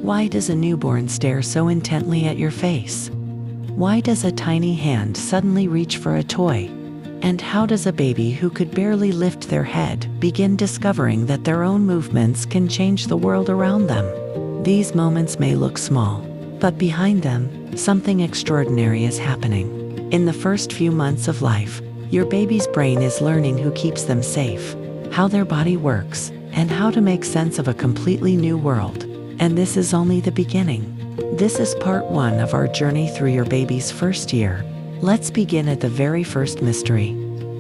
Why does a newborn stare so intently at your face? Why does a tiny hand suddenly reach for a toy? And how does a baby who could barely lift their head begin discovering that their own movements can change the world around them? These moments may look small, but behind them, something extraordinary is happening. In the first few months of life, your baby's brain is learning who keeps them safe, how their body works, and how to make sense of a completely new world. And this is only the beginning. This is part 1 of our journey through your baby's first year. Let's begin at the very first mystery.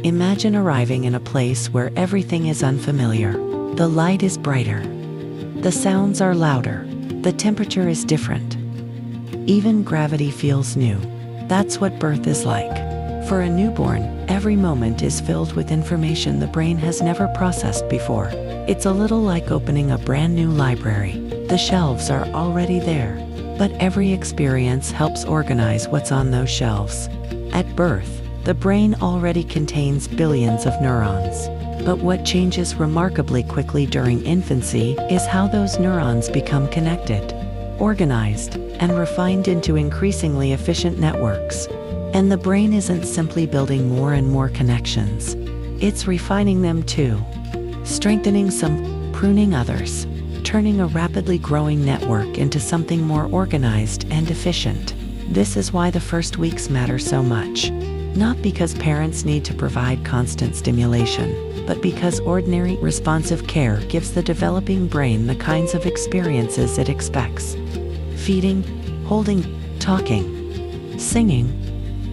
Imagine arriving in a place where everything is unfamiliar. The light is brighter. The sounds are louder. The temperature is different. Even gravity feels new. That's what birth is like. For a newborn, every moment is filled with information the brain has never processed before. It's a little like opening a brand new library. The shelves are already there, but every experience helps organize what's on those shelves. At birth, the brain already contains billions of neurons. But what changes remarkably quickly during infancy is how those neurons become connected, organized, and refined into increasingly efficient networks. And the brain isn't simply building more and more connections. It's refining them too, strengthening some, pruning others, turning a rapidly growing network into something more organized and efficient. This is why the first weeks matter so much. Not because parents need to provide constant stimulation, but because ordinary, responsive care gives the developing brain the kinds of experiences it expects. Feeding, holding, talking, singing,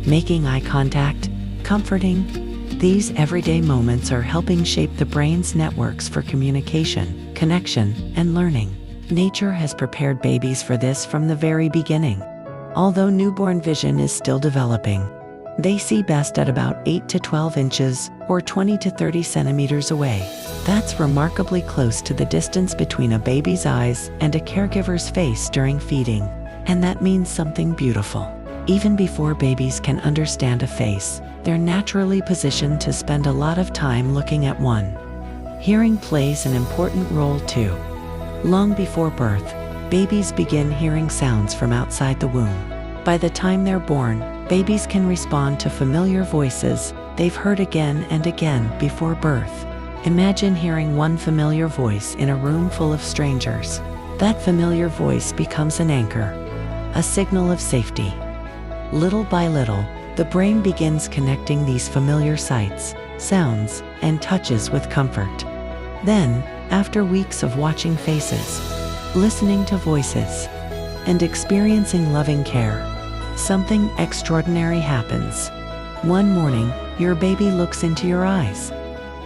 making eye contact, comforting. These everyday moments are helping shape the brain's networks for communication, connection, and learning. Nature has prepared babies for this from the very beginning. Although newborn vision is still developing, they see best at about 8 to 12 inches or 20 to 30 centimeters away. That's remarkably close to the distance between a baby's eyes and a caregiver's face during feeding. And that means something beautiful. Even before babies can understand a face, they're naturally positioned to spend a lot of time looking at one. Hearing plays an important role too. Long before birth, babies begin hearing sounds from outside the womb. By the time they're born, babies can respond to familiar voices they've heard again and again before birth. Imagine hearing one familiar voice in a room full of strangers. That familiar voice becomes an anchor, a signal of safety. Little by little, the brain begins connecting these familiar sights, sounds, and touches with comfort. Then, after weeks of watching faces, listening to voices, and experiencing loving care, something extraordinary happens. One morning, your baby looks into your eyes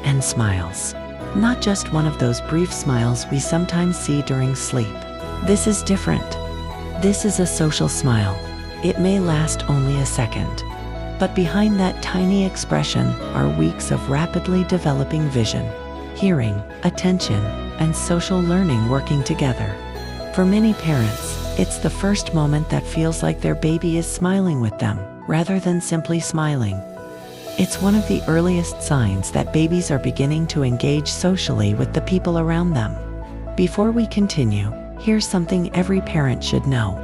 and smiles. Not just one of those brief smiles we sometimes see during sleep. This is different. This is a social smile. It may last only a second, but behind that tiny expression are weeks of rapidly developing vision, hearing, attention, and social learning working together. For many parents, it's the first moment that feels like their baby is smiling with them, rather than simply smiling. It's one of the earliest signs that babies are beginning to engage socially with the people around them. Before we continue, here's something every parent should know.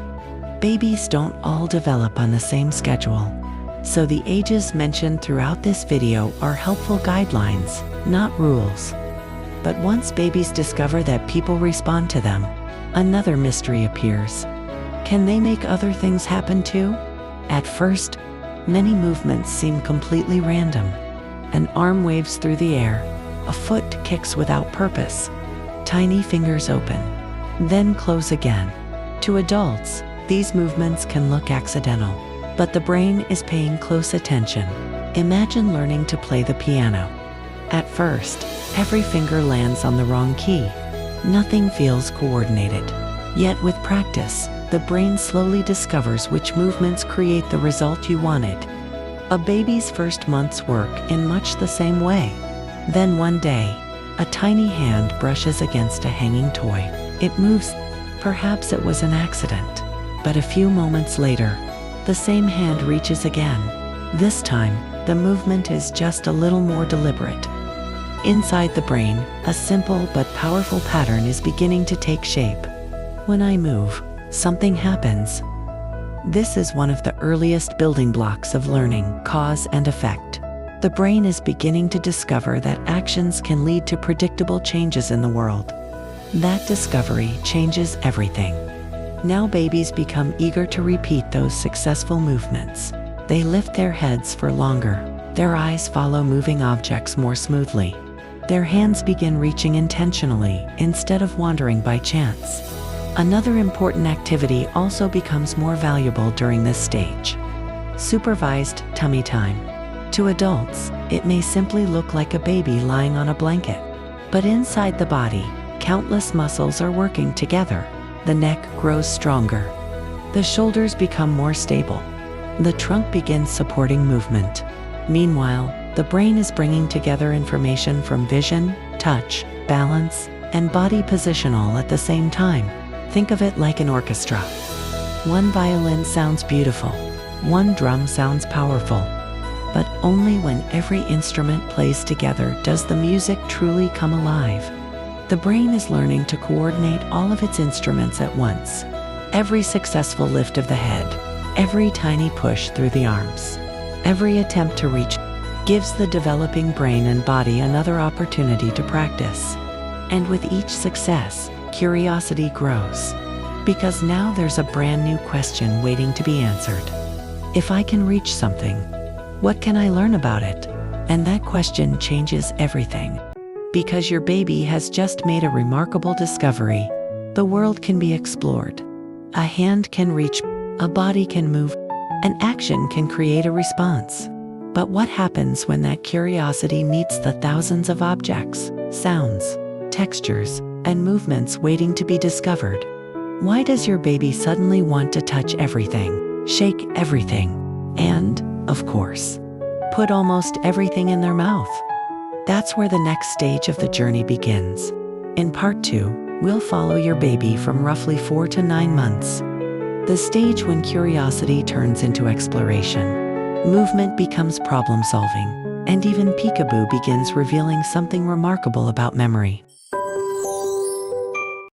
Babies don't all develop on the same schedule. So the ages mentioned throughout this video are helpful guidelines, not rules. But once babies discover that people respond to them, another mystery appears. Can they make other things happen too? At first, many movements seem completely random. An arm waves through the air, a foot kicks without purpose, tiny fingers open, then close again. To adults, these movements can look accidental, but the brain is paying close attention. Imagine learning to play the piano. At first, every finger lands on the wrong key. Nothing feels coordinated. Yet with practice, the brain slowly discovers which movements create the result you wanted. A baby's first months work in much the same way. Then one day, a tiny hand brushes against a hanging toy. It moves. Perhaps it was an accident. But a few moments later, the same hand reaches again. This time, the movement is just a little more deliberate. Inside the brain, a simple but powerful pattern is beginning to take shape. when I move, something happens. This is one of the earliest building blocks of learning, cause and effect. The brain is beginning to discover that actions can lead to predictable changes in the world. That discovery changes everything. Now babies become eager to repeat those successful movements. They lift their heads for longer. Their eyes follow moving objects more smoothly. Their hands begin reaching intentionally instead of wandering by chance. Another important activity also becomes more valuable during this stage: supervised tummy time. To adults, it may simply look like a baby lying on a blanket. But inside the body, countless muscles are working together. The neck grows stronger. The shoulders become more stable. The trunk begins supporting movement. Meanwhile, the brain is bringing together information from vision, touch, balance, and body position all at the same time. Think of it like an orchestra. One violin sounds beautiful. One drum sounds powerful. But only when every instrument plays together does the music truly come alive. The brain is learning to coordinate all of its instruments at once. Every successful lift of the head, every tiny push through the arms, every attempt to reach gives the developing brain and body another opportunity to practice. And with each success, curiosity grows. Because now there's a brand new question waiting to be answered. If I can reach something, what can I learn about it? And that question changes everything. Because your baby has just made a remarkable discovery. The world can be explored. A hand can reach, a body can move, an action can create a response. But what happens when that curiosity meets the thousands of objects, sounds, textures, and movements waiting to be discovered? Why does your baby suddenly want to touch everything, shake everything, and, of course, put almost everything in their mouth? That's where the next stage of the journey begins. In part 2, we'll follow your baby from roughly 4 to 9 months. The stage when curiosity turns into exploration. Movement becomes problem-solving, and even peekaboo begins revealing something remarkable about memory.